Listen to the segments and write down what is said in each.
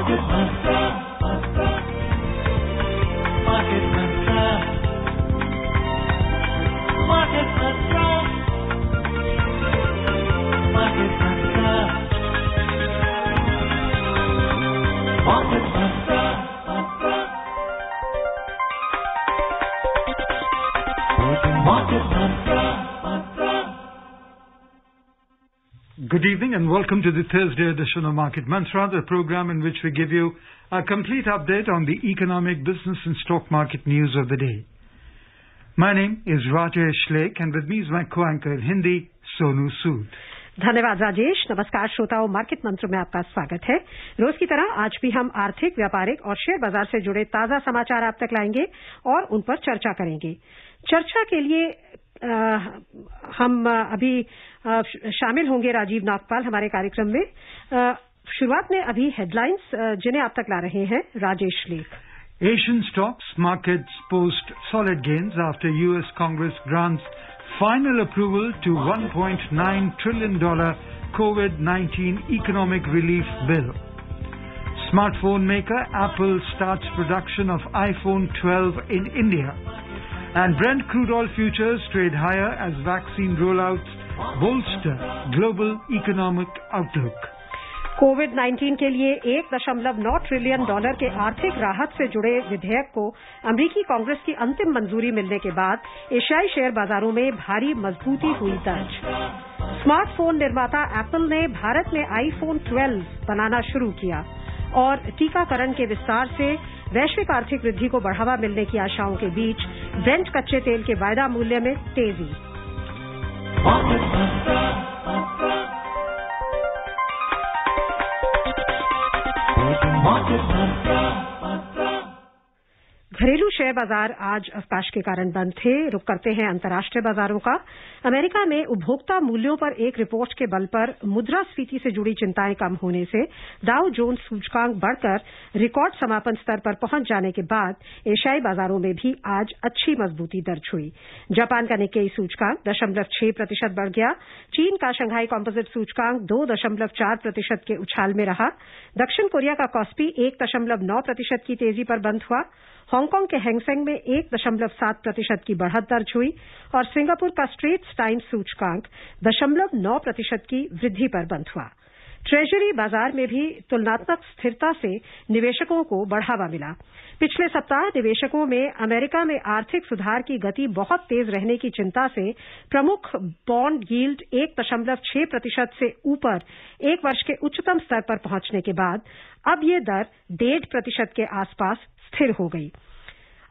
Market Mantra. Market Mantra. Market Mantra. Market Mantra. Market Mantra. Market Mantra. Good evening and welcome to the Thursday edition of Market Mantra, the program in which we give you a complete update on the economic, business and stock market news of the day. My name is Rajesh Lake and with me is my co-anchor in Hindi, Sonu Sood. धन्यवाद राजेश। नमस्कार श्रोताओं, market मंत्र में आपका स्वागत है। रोज की तरह आज भी हम आर्थिक, व्यापारिक और शेयर बाजार से जुड़े ताजा समाचार आप तक लाएंगे और उन पर चर्चा करेंगे। चर्चा के लिए हम अभी शामिल होंगे राजीव नागपाल हमारे कार्यक्रम में। शुरुआत में अभी हेडलाइंस जिन्हें आप तक ला रहे हैं राजेश लेख। Asian stocks markets post solid gains after U.S. Congress grants final approval to $1.9 trillion COVID-19 economic relief bill. Smartphone maker Apple starts production of iPhone 12 in India. And Brent crude oil futures trade higher as vaccine rollouts bolster global economic outlook. कोविड-19 के लिए $1.9 trillion के आर्थिक राहत से जुड़े विधेयक को अमेरिकी कांग्रेस की अंतिम मंजूरी मिलने के बाद एशियाई शेयर बाजारों में भारी मजबूती हुई दर्ज। स्मार्टफोन निर्माता एप्पल ने भारत में आईफोन 12 बनाना शुरू किया और टीकाकरण के विस्तार से वैश्विक आर्थिक वृद्धि को बढ़ावा मिलने की आशाओं के बीच ब्रेंट कच्चे तेल के वायदा मूल्य में तेजी। घरेलू शेयर बाजार आज अवकाश के कारण बंद थे। रुक करते हैं अंतर्राष्ट्रीय बाजारों का। अमेरिका में उपभोक्ता मूल्यों पर एक रिपोर्ट के बल पर मुद्रास्फीति से जुड़ी चिंताएं कम होने से डाउ जोन्स सूचकांक बढ़कर रिकॉर्ड समापन स्तर पर पहुंच जाने के बाद एशियाई बाजारों में भी आज अच्छी मजबूती दर्ज हुई। जापान का निक्केई सूचकांक 0.6% बढ़ गया। चीन का शंघाई कॉम्पोजिट सूचकांक 2.4% के उछाल में रहा। दक्षिण कोरिया का कॉस्पी 1.9% की तेजी पर बंद हुआ। हांगकांग के हैंगसेंग में 1.7% की बढ़त दर्ज हुई और सिंगापुर का स्ट्रेट्स टाइम्स सूचकांक 0.9% की वृद्धि पर बंद हुआ। ट्रेजरी बाजार में भी तुलनात्मक स्थिरता से निवेशकों को बढ़ावा मिला। पिछले सप्ताह निवेशकों में अमेरिका में आर्थिक सुधार की गति बहुत तेज रहने की चिंता से प्रमुख बॉन्ड यील्ड 1.6% से ऊपर एक वर्ष के उच्चतम स्तर पर पहुंचने के बाद अब ये दर 1.5% के आसपास स्थिर हो गई।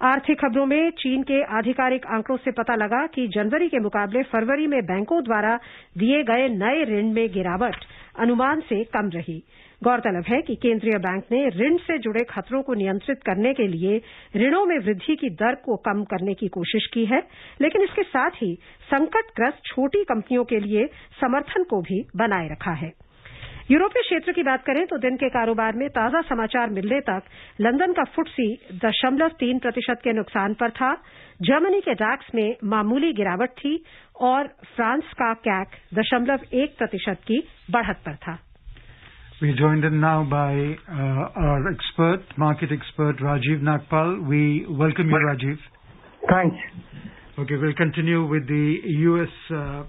आर्थिक खबरों में चीन के आधिकारिक आंकड़ों से पता लगा कि जनवरी के मुकाबले फरवरी में बैंकों द्वारा दिए गए नए ऋण में गिरावट अनुमान से कम रही। गौरतलब है कि केंद्रीय बैंक ने ऋण से जुड़े खतरों को नियंत्रित करने के लिए ऋणों में वृद्धि की दर को कम करने की कोशिश की है, लेकिन इसके साथ ही संकटग्रस्त छोटी कंपनियों के लिए समर्थन को भी बनाए रखा है। यूरोपीय क्षेत्र की बात करें तो दिन के कारोबार में ताजा समाचार मिलने तक लंदन का फुटसी 0.3% के नुकसान पर था। जर्मनी के डैक्स में मामूली गिरावट थी और फ्रांस का कैक 0.1% की बढ़त पर था। We joined in now by our expert, market expert Rajiv Nagpal. We welcome you, Rajiv. Thanks. Okay, we'll continue with the U.S.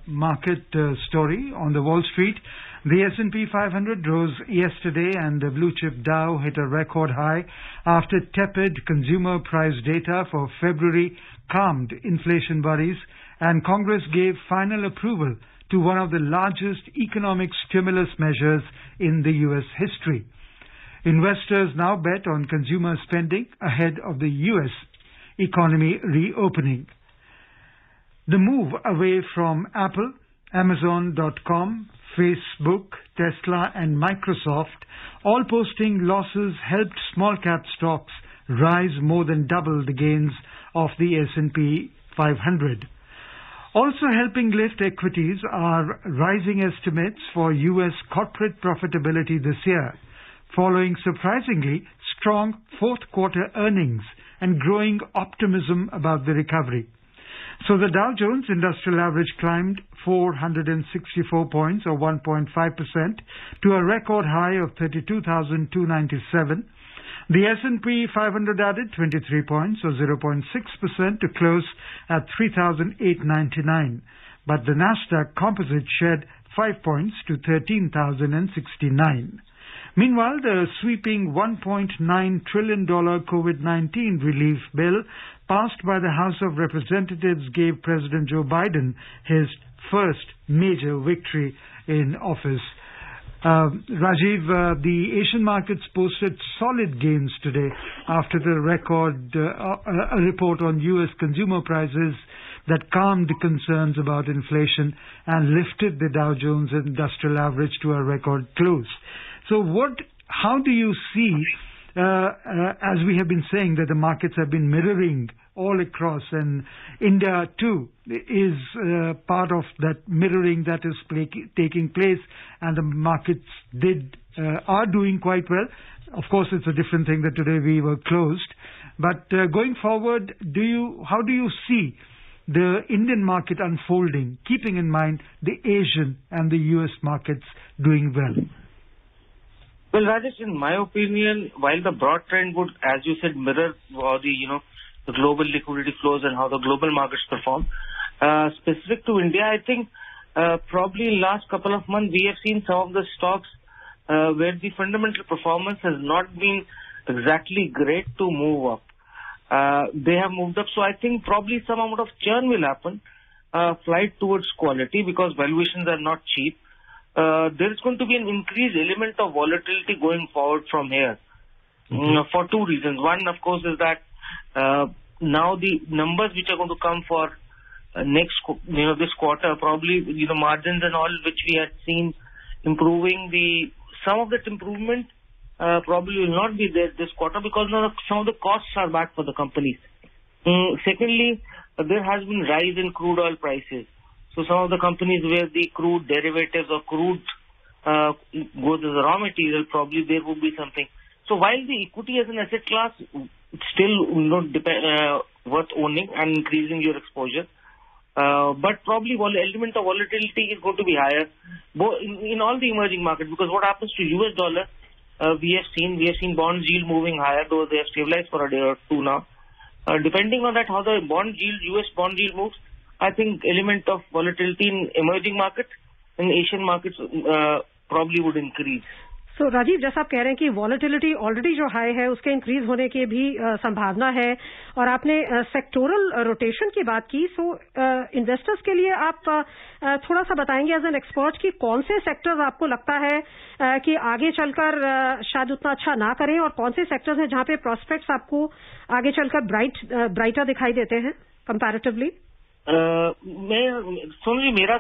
Market story on the Wall Street. The S&P 500 rose yesterday and the blue chip Dow hit a record high after tepid consumer price data for February calmed inflation worries and Congress gave final approval to one of the largest economic stimulus measures in the U.S. history. Investors now bet on consumer spending ahead of the U.S. economy reopening. The move away from Apple, Amazon.com, Facebook, Tesla and Microsoft, all posting losses, helped small-cap stocks rise more than double the gains of the S&P 500. Also helping lift equities are rising estimates for U.S. corporate profitability this year, following surprisingly strong fourth-quarter earnings and growing optimism about the recovery. So the Dow Jones Industrial Average climbed 464 points or 1.5% to a record high of 32,297. The S&P 500 added 23 points or 0.6% to close at 3,899. But the Nasdaq Composite shed 5 points to 13,069. Meanwhile, the sweeping $1.9 trillion COVID-19 relief bill passed by the House of Representatives gave President Joe Biden his first major victory in office. Rajiv, the Asian markets posted solid gains today after the a report on U.S. consumer prices that calmed the concerns about inflation and lifted the Dow Jones Industrial Average to a record close. So how do you see, as we have been saying, that the markets have been mirroring all across, and India too is part of that mirroring that is taking place, and the markets are doing quite well. Of course, it's a different thing that today we were closed. But going forward, how do you see the Indian market unfolding, keeping in mind the Asian and the US markets doing well? Well, Rajesh, in my opinion, while the broad trend would, as you said, mirror the global liquidity flows and how the global markets perform, specific to India, I think probably in last couple of months we have seen some of the stocks where the fundamental performance has not been exactly great to move up. They have moved up, so I think probably some amount of churn will happen, flight towards quality, because valuations are not cheap. There is going to be an increased element of volatility going forward from here, for two reasons. One, of course, is that now the numbers which are going to come for this quarter, probably margins and all which we had seen improving, some of that improvement probably will not be there this quarter, because now some of the costs are back for the companies. Secondly, there has been rise in crude oil prices. So some of the companies where the crude derivatives or crude goes as a raw material, probably there would be something. So while the equity as an asset class still worth owning and increasing your exposure, but probably element of volatility is going to be higher in all the emerging markets, because what happens to US dollar, we have seen bond yield moving higher, though they have stabilized for a day or two now. Depending on that, how the US bond yield moves, I think element of volatility in emerging markets and Asian markets probably would increase. So Rajiv, जैसा आप कह रहे हैं कि volatility already जो high है उसके increase होने की भी संभावना है, और आपने सेक्टोरल रोटेशन की बात की, सो इन्वेस्टर्स के लिए आप थोड़ा सा बताएंगे एज एन एक्सपर्ट कि कौन से सेक्टर्स आपको लगता है कि आगे चलकर शायद उतना अच्छा ना करें, और कौन से सेक्टर्स हैं जहां पे प्रोस्पेक्ट्स आपको आगे चलकर ब्राइटर दिखाई देते हैं कंपैरेटिवली? मेरा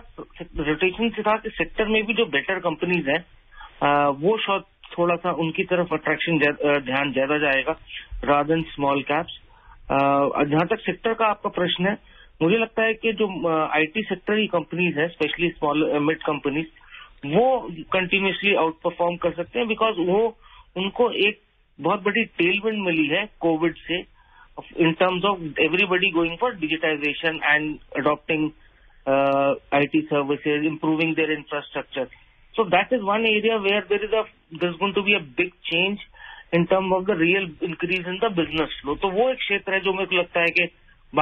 रोटेशन से था कि सेक्टर में भी जो बेटर कंपनीज हैं वो शायद थोड़ा सा उनकी तरफ अट्रैक्शन ध्यान ज्यादा जाएगा रादर देन स्मॉल कैप्स। जहां तक सेक्टर का आपका प्रश्न है, मुझे लगता है कि जो आईटी सेक्टर की कंपनीज है, स्पेशली स्मॉल मिड कंपनीज, वो कंटिन्यूसली आउट परफॉर्म कर सकते हैं, बिकॉज उनको एक बहुत बड़ी टेलविंड मिली है कोविड से, in terms of everybody going for digitization and adopting IT services, improving their infrastructure. So that is one area where there's going to be a big change in terms of the real increase in the business flow. तो वो एक क्षेत्र है जो मेरे को लगता है कि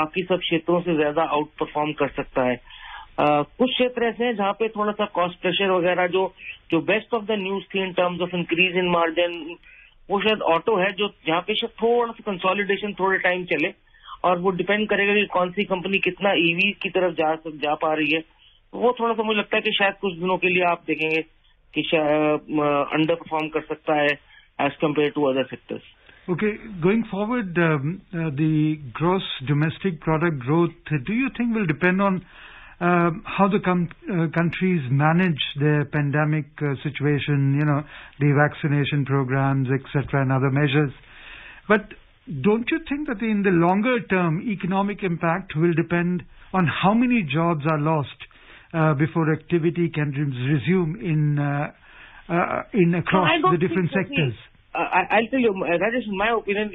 बाकी सब क्षेत्रों से ज्यादा आउट परफॉर्म कर सकता है। कुछ क्षेत्र ऐसे हैं जहाँ पे थोड़ा सा कॉस्ट प्रेशर वगैरह जो बेस्ट ऑफ द न्यूज थी in terms of increase in margin, वो शायद ऑटो है, जो जहाँ पे शायद थोड़ा सा कंसोलिडेशन थोड़े टाइम चले, और वो डिपेंड करेगा कि कौन सी कंपनी कितना ईवी की तरफ जा पा रही है। वो थोड़ा सा मुझे लगता है कि शायद कुछ दिनों के लिए आप देखेंगे कि अंडर परफॉर्म कर सकता है as compare to other sectors. Okay, going forward, the gross domestic product growth, do you think will depend on how the countries manage their pandemic situation, the vaccination programs, etc., and other measures? But don't you think that in the longer term, economic impact will depend on how many jobs are lost before activity can resume in across the different sectors? I'll tell you, Rajesh, in my opinion,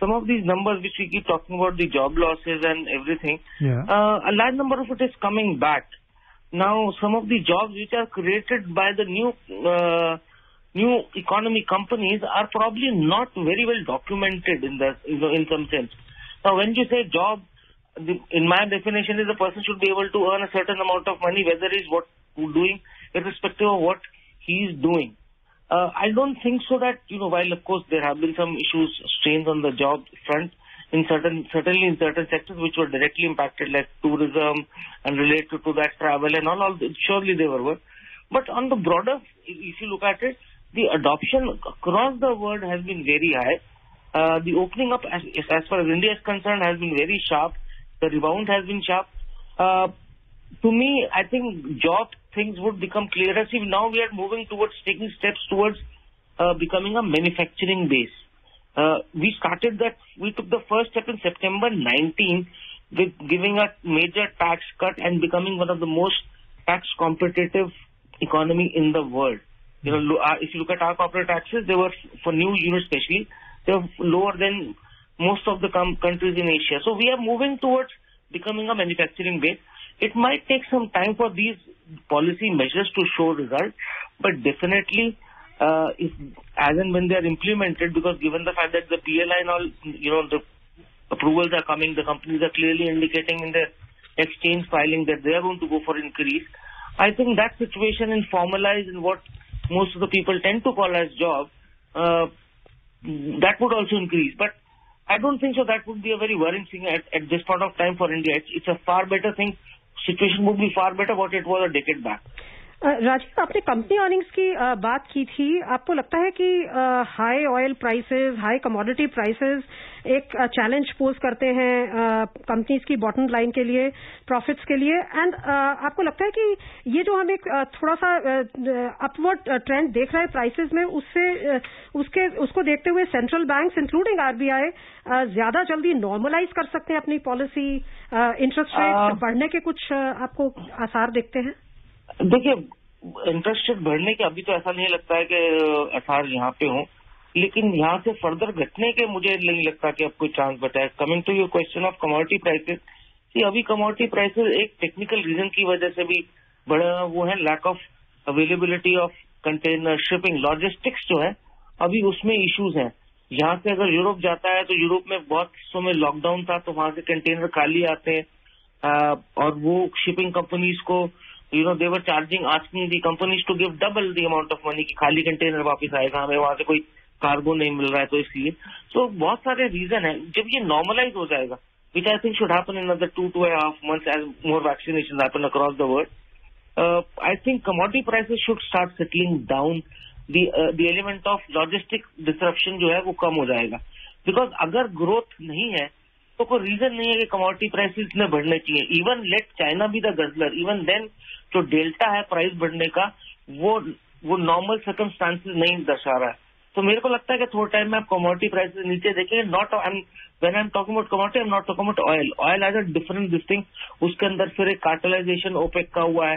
some of these numbers which we keep talking about, the job losses and everything, Yeah. a large number of it is coming back. Now, some of the jobs which are created by the new economy companies are probably not very well documented in some sense. Now, when you say job, in my definition is the person should be able to earn a certain amount of money, whether he's doing, irrespective of what he is doing. I don't think so that, while of course there have been some issues, strains on the job front, certainly in certain sectors which were directly impacted, like tourism and related to that, travel and all surely they were. But on the broader, if you look at it, the adoption across the world has been very high. The opening up, as far as India is concerned, has been very sharp. The rebound has been sharp. To me, I think job things would become clearer. See, now we are moving towards taking steps towards becoming a manufacturing base. We took the first step in September 19 with giving a major tax cut and becoming one of the most tax competitive economy in the world. If you look at our corporate taxes, they were, for new units especially, they were lower than most of the countries in Asia. So we are moving towards becoming a manufacturing base. It might take some time for these policy measures to show results, but definitely if as and when they are implemented, because given the fact that the PLI and all, the approvals are coming, the companies are clearly indicating in their exchange filing that they are going to go for increase. I think that situation is formalized in what most of the people tend to call as job, that would also increase. But I don't think so that would be a very worrying thing at this point of time for India. It's a far better thing. Situation would be far better what it was a decade back. Rajiv, आपने company earnings की बात की थी. आपको लगता है कि high oil prices, high commodity prices एक चैलेंज पोज करते हैं कंपनीज की बॉटम लाइन के लिए, प्रॉफिट्स के लिए? एंड आपको लगता है कि ये जो हम एक थोड़ा सा अपवर्ड ट्रेंड देख रहे हैं प्राइसेस में, उसको देखते हुए सेंट्रल बैंक्स इंक्लूडिंग आरबीआई ज्यादा जल्दी नॉर्मलाइज कर सकते हैं अपनी पॉलिसी, इंटरेस्ट रेट बढ़ने के कुछ आपको आसार देखते हैं? देखिए, इंटरेस्ट रेट बढ़ने के अभी तो ऐसा नहीं लगता है कि आसार यहाँ पे हों, लेकिन यहाँ से फर्दर घटने के मुझे नहीं लगता कि अब कोई चांस बचा है. Coming to your question of commodity prices, कि अभी कमोडिटी प्राइसेस एक टेक्निकल रीजन की वजह से भी बढ़ा, वो है lack of availability of container, shipping, logistics जो है अभी उसमें इश्यूज हैं. यहाँ से अगर यूरोप जाता है तो यूरोप में बहुत हिस्सों में लॉकडाउन था, तो वहां से कंटेनर खाली आते हैं और वो शिपिंग कंपनीज को they were asking the companies to give double the amount of money कि खाली कंटेनर वापस आएगा, हमें वहां से कोई कार्गो नहीं मिल रहा है, तो इसलिए बहुत सारे रीजन है. जब ये नॉर्मलाइज हो जाएगा, which I think should happen in another 2.5 months as more vaccinations happen across the world, I think commodity prices should start settling down. The element of logistic disruption जो है वो कम हो जाएगा, because अगर ग्रोथ नहीं है तो कोई रीजन नहीं है कि कमोडिटी प्राइसेस इतने बढ़ने चाहिए. Even let China be the guzzler, even then जो डेल्टा है प्राइस बढ़ने का, वो नॉर्मल सर्कमस्टांसेस नहीं दर्शा रहा है. तो मेरे को लगता है कि थोड़ा टाइम में आप कमोडिटी प्राइसेस नीचे देखेंगे. When I am talking about commodity, I am not talking about oil. Oil as a different distinct, उसके अंदर फिर एक कार्टेलाइजेशन ओपेक का हुआ है,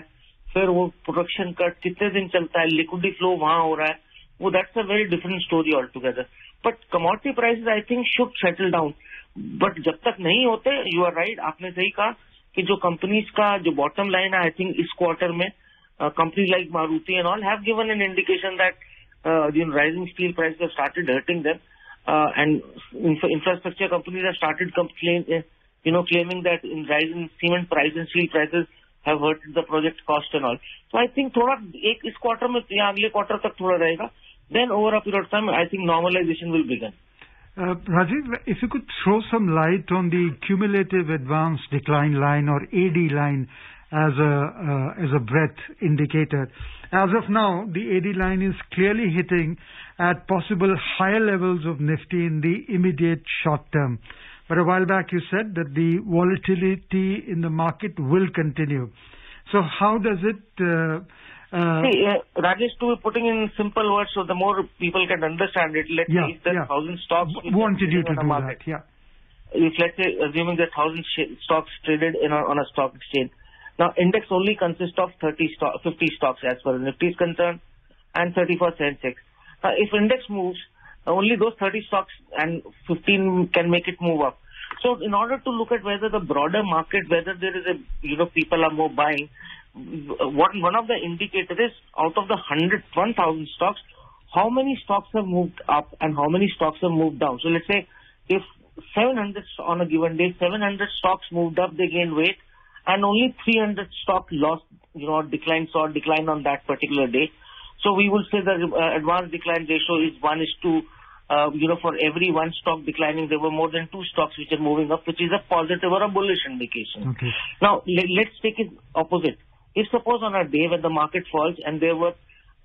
फिर वो प्रोडक्शन कट कितने दिन चलता है, लिक्विडिटी फ्लो वहां हो रहा है, वो that's a very different story all together. But commodity prices I think should settle down. But जब तक नहीं होते, यू आर राइट, आपने सही कहा कि जो कंपनीज का जो बॉटम लाइन है, आई थिंक इस क्वार्टर में company like Maruti and all have given an indication that rising steel prices have started hurting them, and infrastructure companies have started claiming that in rising cement prices and steel prices have hurted the project cost and all. So I think थोड़ा एक इस quarter में या अगले quarter तक थोड़ा रहेगा. Then over a period of time, I think normalization will begin. Rajiv, if you could throw some light on the cumulative advance decline line or AD line as a breadth indicator. As of now, the AD line is clearly hitting at possible higher levels of Nifty in the immediate short term. But a while back you said that the volatility in the market will continue. So how does it... Rajesh, to be putting in simple words so the more people can understand it, let's say if there are 1,000 stocks... Wanted you to do market, that, yeah. If let's say, assuming there are 1,000 stocks traded on a stock exchange, now index only consists of 50 stocks as far as Nifty is concerned and 30 for Sensex. Now if index moves, only those 30 stocks and 15 can make it move up. So in order to look at whether the broader market, whether there is people are more buying, one of the indicators is out of the 1,000 stocks, how many stocks have moved up and how many stocks have moved down. So let's say if 700 on a given day, 700 stocks moved up, they gained weight, and only 300 stocks lost, decline on that particular day. So we will say the advanced decline ratio is 1:2. For every one stock declining, there were more than 2 stocks which are moving up, which is a positive or a bullish indication. Okay. Now, let's take it opposite. If suppose on a day when the market falls and there were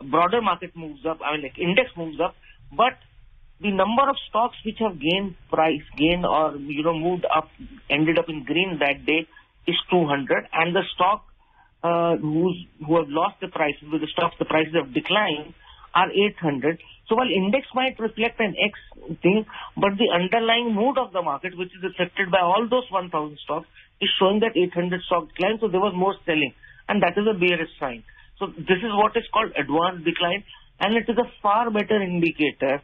broader market moves up, index moves up, but the number of stocks which have gained or, moved up, ended up in green that day is 200, and the stock who have lost the prices, with the stocks, the prices have declined, are 800. So while index might reflect an X thing, but the underlying mood of the market, which is affected by all those 1,000 stocks, is showing that 800 stock decline, so there was more selling, and that is a bearish sign. So this is what is called advanced decline, and it is a far better indicator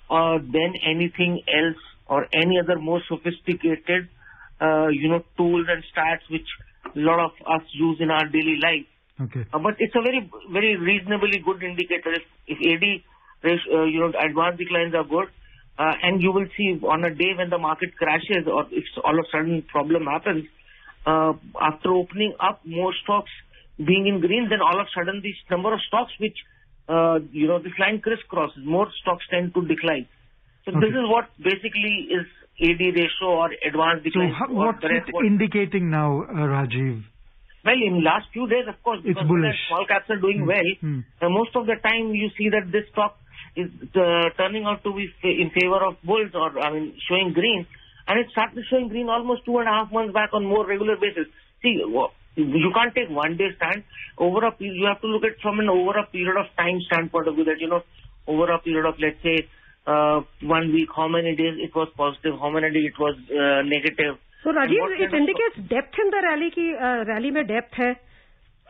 than anything else or any other more sophisticated, tools and stats which a lot of us use in our daily life. Okay. But it's a very, very reasonably good indicator. If AD ratio, advanced declines are good, and you will see on a day when the market crashes or if all of a sudden problem happens, after opening up more stocks being in green, then all of a sudden this number of stocks which, this line crisscrosses, more stocks tend to decline. So Okay. This is what basically is AD ratio or advanced decline. So what's it indicating now, Rajiv? Well, in last few days, of course, It's because bullish. small caps are doing well, most of the time you see that this stock is turning out to be in favor of bulls or, showing green. And it started showing green almost 2.5 months back on more regular basis. See, you can't take one day stand. Over a period, you have to look at from an over a period of time standpoint of view that, over a period of, let's say, 1 week, how many days it was positive, how many days it was negative. So Rajiv, it indicates depth in the rally की rally में depth है.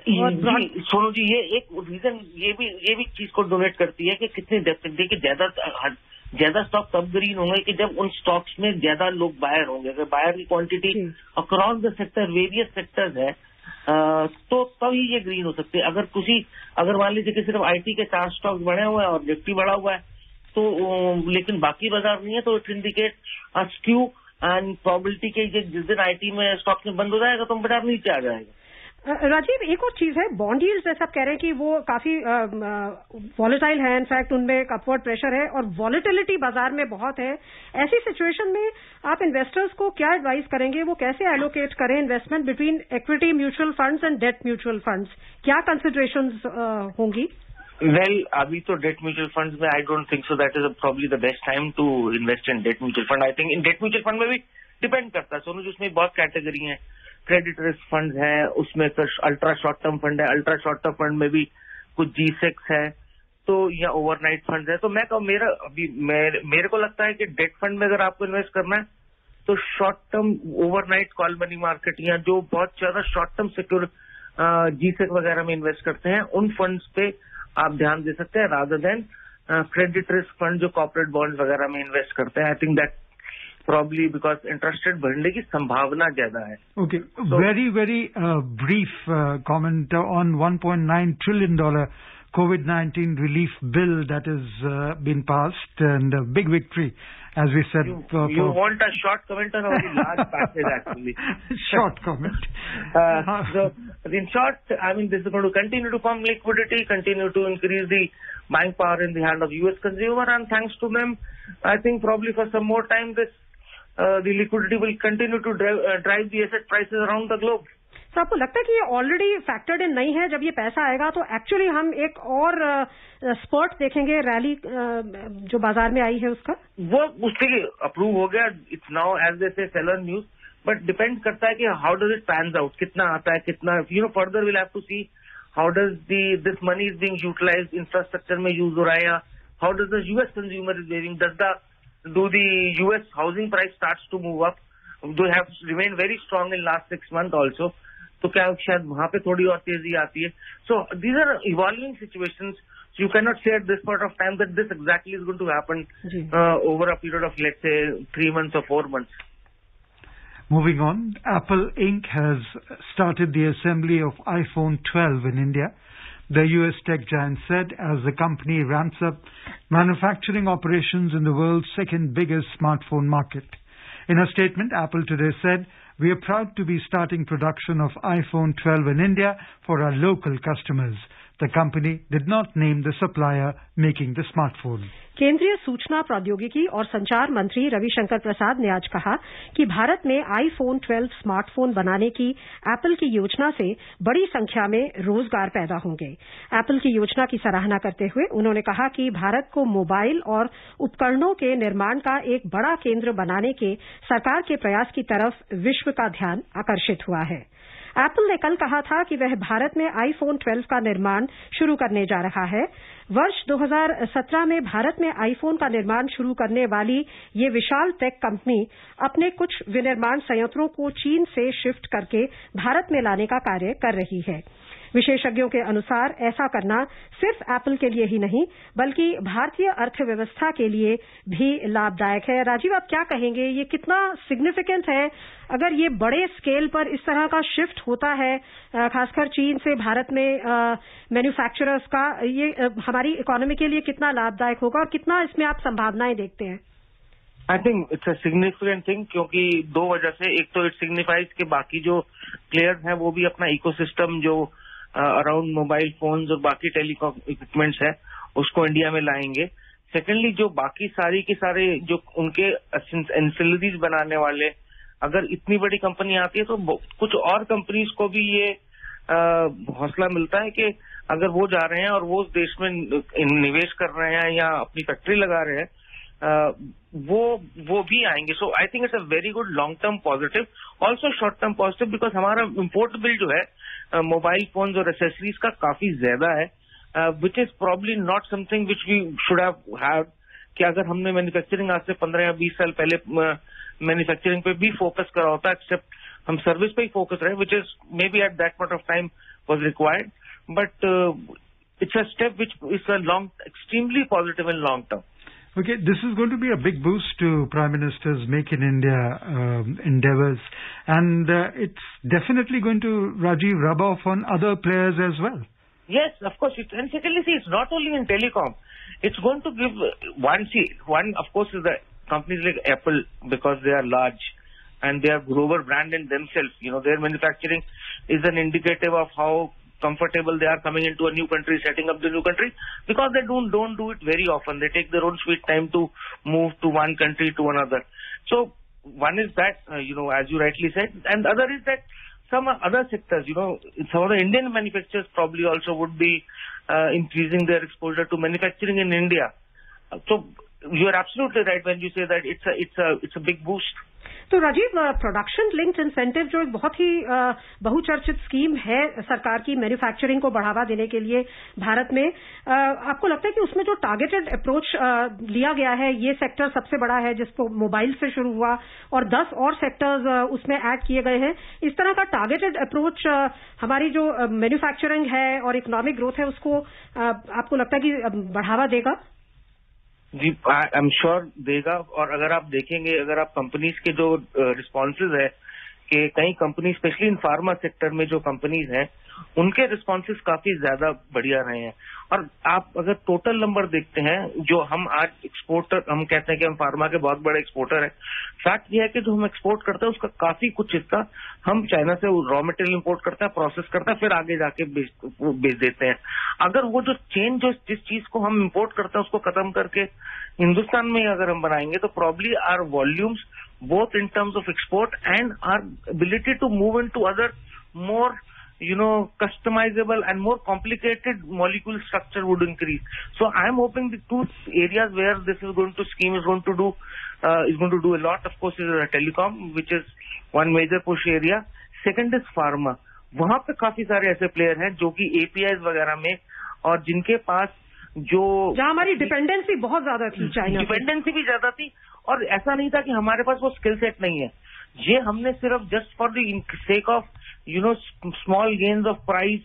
सोनू जी, ये एक reason ये भी चीज को donate करती है कि कितनी डेप्थ. देखिए, ज्यादा स्टॉक तब ग्रीन होंगे कि जब उन स्टॉक्स में ज्यादा लोग बायर होंगे. अगर बायर की quantity across the sector, various sectors है, तो तभी ये ग्रीन हो सकते हैं. अगर मान लीजिए कि सिर्फ आईटी के 4 स्टॉक्स बढ़े हुए हैं और निफ्टी बढ़ा हुआ है, तो लेकिन बाकी बाजार नहीं है, तो it indicate skew and probability के जिस दिन आईटी में स्टॉक्स में बंद हो जाएगा तो बाजार नीचे आ जाएगा. राजीव, एक और चीज है, बॉन्ड यील्ड्स जैसा आप कह रहे हैं कि वो काफी वॉलेटाइल है, इनफैक्ट उनमें एक अपवर्ड प्रेशर है और वॉलेटिलिटी बाजार में बहुत है. ऐसी सिचुएशन में आप इन्वेस्टर्स को क्या एडवाइस करेंगे? वो कैसे एलोकेट करें investment between equity mutual funds and debt mutual funds? क्या कंसिडरेशंस होंगी? Well, अभी तो डेट म्यूचुअल फंड्स में I don't think so that is probably the best time to invest in debt mutual fund. I think in debt mutual fund में भी depend करता है सोनू जी, उसमें बहुत कैटेगरी है. क्रेडिट रिस्क फंड है, उसमें अल्ट्रा शॉर्ट टर्म फंड है, अल्ट्रा शॉर्ट टर्म फंड में भी कुछ G6 है, तो या ओवरनाइट फंड है. तो मैं कहूँ मेरे को लगता है कि डेट फंड में अगर आपको इन्वेस्ट करना है तो short term overnight call money market या जो बहुत ज्यादा शॉर्ट टर्म सिक्योर G6 वगैरह में इन्वेस्ट करते हैं, उन फंड्स पे आप ध्यान दे सकते हैं rather than credit risk fund जो कॉर्पोरेट बॉन्ड वगैरह में इन्वेस्ट करते हैं. I think that probably because interest rate बढ़ने की संभावना ज्यादा है. Okay, so, very brief comment on $1.9 trillion COVID-19 relief bill that has been passed, and a big victory, as we said. You want a short comment or a very large passage actually? Short comment. So in short, this is going to continue to pump liquidity, continue to increase the buying power in the hand of U.S. consumer, and thanks to them, I think probably for some more time the liquidity will continue to drive the asset prices around the globe. तो आपको लगता है कि ये already factored इन नहीं है? जब ये पैसा आएगा तो एक्चुअली हम एक और स्पर्ट देखेंगे रैली जो बाजार में आई है उसका? वो उसके लिए अप्रूव हो गया. इट्स नाउ एज दे से सेलर न्यूज, बट डिपेंड करता है कि how does it pans out, कितना आता है, कितना further will have to see how does this money is being utilised, infrastructure में यूज हो रहा है, या how does the US consumer is behaving, do the US housing price starts to move up. They have remained very strong in last 6 months also. तो क्या शायद वहां पे थोड़ी और तेजी आती है. So these are evolving situations. You cannot say at this point of time that this exactly is going to happen over a period of, let's say, 3 months or 4 months. Moving on, Apple Inc. has started the assembly of iPhone 12 in India. The US tech giant said as the company ramps up manufacturing operations in the world's second biggest smartphone market. In a statement, Apple today said, "We are proud to be starting production of iPhone 12 in India for our local customers." The company did not name the supplier making the smartphone. केंद्रीय सूचना प्रौद्योगिकी और संचार मंत्री रविशंकर प्रसाद ने आज कहा कि भारत में आईफोन 12 स्मार्टफोन बनाने की एप्पल की योजना से बड़ी संख्या में रोजगार पैदा होंगे. एप्पल की योजना की सराहना करते हुए उन्होंने कहा कि भारत को मोबाइल और उपकरणों के निर्माण का एक बड़ा केंद्र बनाने के सरकार के प्रयास की तरफ विश्व का ध्यान आकर्षित हुआ है. एप्पल ने कल कहा था कि वह भारत में आईफोन 12 का निर्माण शुरू करने जा रहा है. वर्ष 2017 में भारत में आईफोन का निर्माण शुरू करने वाली ये विशाल टेक कंपनी अपने कुछ विनिर्माण संयंत्रों को चीन से शिफ्ट करके भारत में लाने का कार्य कर रही है. विशेषज्ञों के अनुसार ऐसा करना सिर्फ एप्पल के लिए ही नहीं बल्कि भारतीय अर्थव्यवस्था के लिए भी लाभदायक है. राजीव, आप क्या कहेंगे, ये कितना सिग्निफिकेंट है अगर ये बड़े स्केल पर इस तरह का शिफ्ट होता है, खासकर चीन से भारत में मैन्युफैक्चरर्स का, ये हमारी इकोनॉमी के लिए कितना लाभदायक होगा और कितना इसमें आप संभावनाएं देखते हैं? आई think it's a significant thing, क्योंकि 2 वजह से. एक तो इट सिग्निफाइज कि बाकी जो प्लेयर्स हैं वो भी अपना इकोसिस्टम जो अराउंड मोबाइल फोन्स और बाकी टेलीकॉम इक्विपमेंट्स है उसको इंडिया में लाएंगे. सेकेंडली, जो बाकी सारी के सारे जो उनके एंसिलरीज बनाने वाले, अगर इतनी बड़ी कंपनी आती है तो कुछ और कंपनीज को भी ये हौसला मिलता है कि अगर वो जा रहे हैं और वो उस देश में निवेश कर रहे हैं या अपनी फैक्ट्री लगा रहे हैं, वो भी आएंगे. So I think it's a very good long term positive, also short term positive, because हमारा इम्पोर्ट बिल जो है मोबाइल फोन्स और एसेसरीज का काफी ज्यादा है, which is probably not something which we should have कि अगर हमने मैन्युफैक्चरिंग आज से 15 या 20 साल पहले मैन्युफैक्चरिंग पे भी फोकस करा होता, एक्सेप्ट हम सर्विस पे ही फोकस रहे, which is may be at that point of time was required, but it's a step which is a extremely positive in long term. Okay, this is going to be a big boost to Prime Minister's Make in India endeavors, and it's definitely going to, Rajiv, rub off on other players as well. Yes, of course. And secondly, see, it's not only in telecom. It's going to give one, of course, is the companies like Apple, because they are large and they are global brand in themselves. You know, their manufacturing is an indicative of how comfortable they are coming into a new country, setting up the new country, because they don't do it very often. They take their own sweet time to move to one country to another. So one is that, as you rightly said, and the other is that some other sectors, some of the Indian manufacturers probably also would be increasing their exposure to manufacturing in India. So you are absolutely right when you say that it's a big boost. तो Rajiv, production linked incentive जो एक बहुत ही बहुचर्चित scheme है सरकार की manufacturing को बढ़ावा देने के लिए भारत में, आपको लगता है कि उसमें जो टारगेटेड अप्रोच लिया गया है, ये सेक्टर सबसे बड़ा है जिसको मोबाइल से शुरू हुआ और 10 और सेक्टर्स उसमें ऐड किए गए हैं, इस तरह का टारगेटेड अप्रोच हमारी जो मैन्युफैक्चरिंग है और इकोनॉमिक ग्रोथ है उसको आपको लगता है कि बढ़ावा देगा? जी, आई एम श्योर देगा. और अगर आप देखेंगे, अगर आप कंपनीज के जो रिस्पॉन्सेज है कि कई company specially in pharma sector में जो कंपनीज हैं उनके रिस्पॉन्सेज काफी ज्यादा बढ़िया रहे हैं. और आप अगर टोटल नंबर देखते हैं, जो हम आज एक्सपोर्टर, हम कहते हैं कि हम फार्मा के बहुत बड़े एक्सपोर्टर हैं, फैक्ट यह है कि जो हम एक्सपोर्ट करते हैं उसका काफी कुछ हिस्सा हम चाइना से रॉ मटेरियल इंपोर्ट करते हैं, प्रोसेस करते हैं, फिर आगे जाके बेच देते हैं. अगर वो जो चेन जिस चीज को हम इंपोर्ट करते हैं उसको खत्म करके हिंदुस्तान में अगर हम बनाएंगे तो probably our volumes both in terms of export and our ability to move into other more customizable and more complicated molecule structure would increase. So I am hoping the two areas where this is going to do a lot, of course, is telecom, which is one major push area. Second is pharma. वहां पे काफी सारे ऐसे player हैं जो कि APIs वगैरह में और जिनके पास जहाँ हमारी डिपेंडेंसी बहुत ज्यादा थी, चाइना डिपेंडेंसी भी ज्यादा थी, और ऐसा नहीं था कि हमारे पास वो स्किल सेट नहीं है. ये हमने सिर्फ just for the sake of small gains of price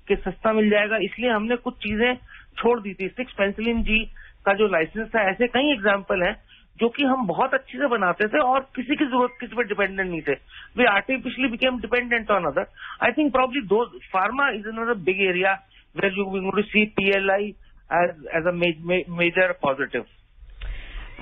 के सस्ता मिल जाएगा, इसलिए हमने कुछ चीजें छोड़ दी थी। 6 पेनिसिलिन जी का जो लाइसेंस था, ऐसे कई एग्जाम्पल हैं जो कि हम बहुत अच्छे से बनाते थे और किसी की जरूरत किसी पर डिपेंडेंट नहीं थे। We artificially became dependent on other. I think probably though pharma is another big area where you going to see PLI as a major positive.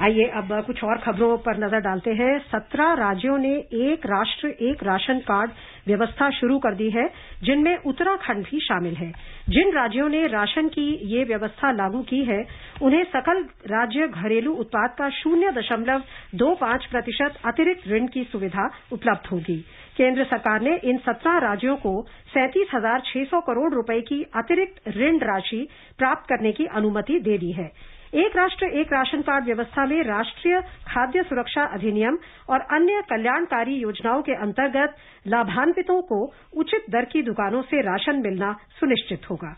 आइए अब कुछ और खबरों पर नजर डालते हैं। 17 राज्यों ने एक राष्ट्र एक राशन कार्ड व्यवस्था शुरू कर दी है, जिनमें उत्तराखंड भी शामिल है। जिन राज्यों ने राशन की ये व्यवस्था लागू की है, उन्हें सकल राज्य घरेलू उत्पाद का 0.25% अतिरिक्त ऋण की सुविधा उपलब्ध होगी। केंद्र सरकार ने इन 17 राज्यों को 37,600 करोड़ रुपए की अतिरिक्त ऋण राशि प्राप्त करने की अनुमति दे दी है। एक राष्ट्र एक राशन कार्ड व्यवस्था में राष्ट्रीय खाद्य सुरक्षा अधिनियम और अन्य कल्याणकारी योजनाओं के अंतर्गत लाभान्वितों को उचित दर की दुकानों से राशन मिलना सुनिश्चित होगा।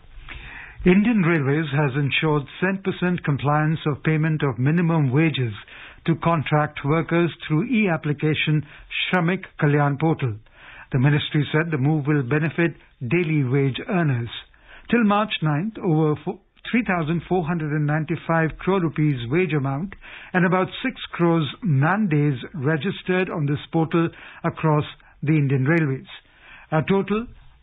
Indian Railways has ensured 100% compliance of payment of minimum wages to contract workers through e-application Shramik Kalyan portal. The ministry said the move will benefit daily wage earners. Till March 9th, over 3,495 crore rupees wage amount and about 6 crores man-days registered on this portal across the Indian Railways. A total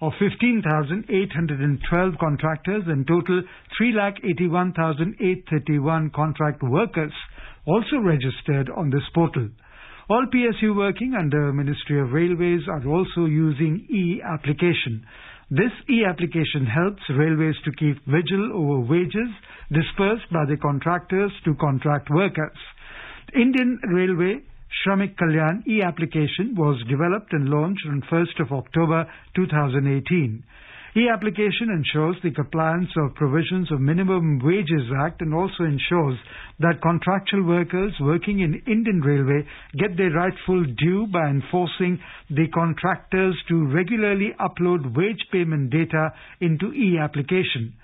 of 15,812 contractors and total 3,81,831 contract workers also registered on this portal. All PSU working under Ministry of Railways are also using e-application. This e-application helps railways to keep vigil over wages dispersed by the contractors to contract workers. Indian Railway Shramik Kalyan e-application was developed and launched on 1st of October 2018. E-application ensures the compliance of provisions of Minimum Wages Act and also ensures that contractual workers working in Indian Railway get their rightful due by enforcing the contractors to regularly upload wage payment data into e-application.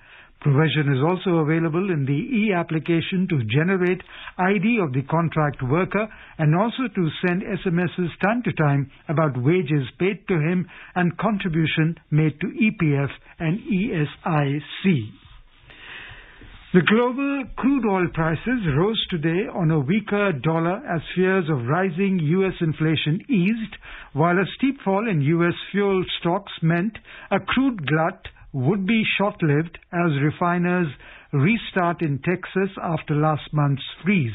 Provision is also available in the e-application to generate ID of the contract worker and also to send SMSs time to time about wages paid to him and contribution made to EPF and ESIC. The global crude oil prices rose today on a weaker dollar as fears of rising U.S. inflation eased, while a steep fall in U.S. fuel stocks meant a crude glut would be short-lived as refiners restart in Texas after last month's freeze.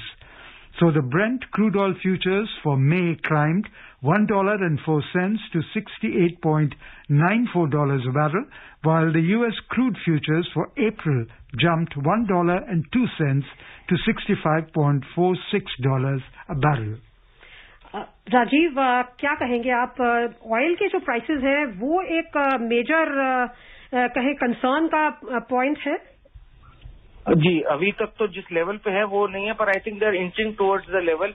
So the Brent crude oil futures for May climbed $1.04 to $68.94 a barrel, while the U.S. crude futures for April jumped $1.02 to $65.46 a barrel. Rajiv, क्या कहेंगे आप? Oil के जो prices हैं वो एक major कहें concern का पॉइंट है? जी, अभी तक तो जिस लेवल पे है वो नहीं है, पर I think they are inching towards the level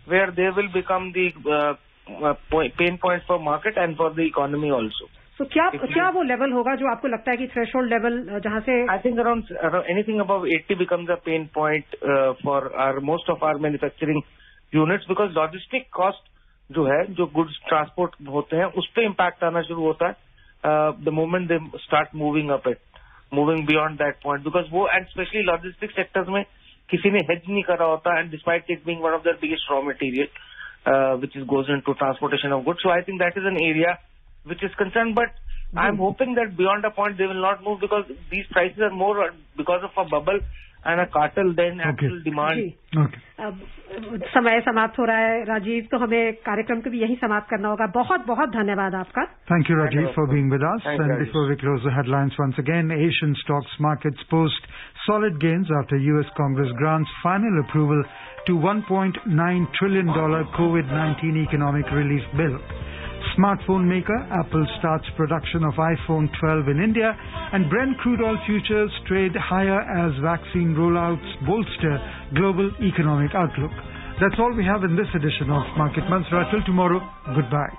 where they will become the pain point for market and for the economy also. तो क्या वो लेवल होगा जो आपको लगता है कि थ्रेशोल्ड लेवल जहां से? I think around anything above 80 becomes a pain point for our most of our manufacturing units, because logistic cost जो है, जो गुड्स ट्रांसपोर्ट होते हैं उस पर इम्पैक्ट आना शुरू होता है the moment they start moving beyond that point, because वो एंड स्पेशली लॉजिस्टिक सेक्टर्स में किसी ने हेज नहीं करा होता and despite it being one of the biggest raw material which goes into transportation of goods. So I think that is an area which is concerned, but I'm hoping that beyond a point they will not move, because these prices are more because of a bubble and a cartel than actual demand. समय समाप्त हो रहा है राजीव, तो हमें कार्यक्रम को भी यही समाप्त करना होगा। बहुत बहुत धन्यवाद आपका। Thank you, Rajiv, for being with us. And before we close the headlines once again, Asian stocks markets post solid gains after U.S. Congress grants final approval to $1.9 trillion COVID-19 economic relief bill. Smartphone maker Apple starts production of iPhone 12 in India, and Brent crude oil futures trade higher as vaccine rollouts bolster global economic outlook. That's all we have in this edition of Market Mantra. Till tomorrow, goodbye.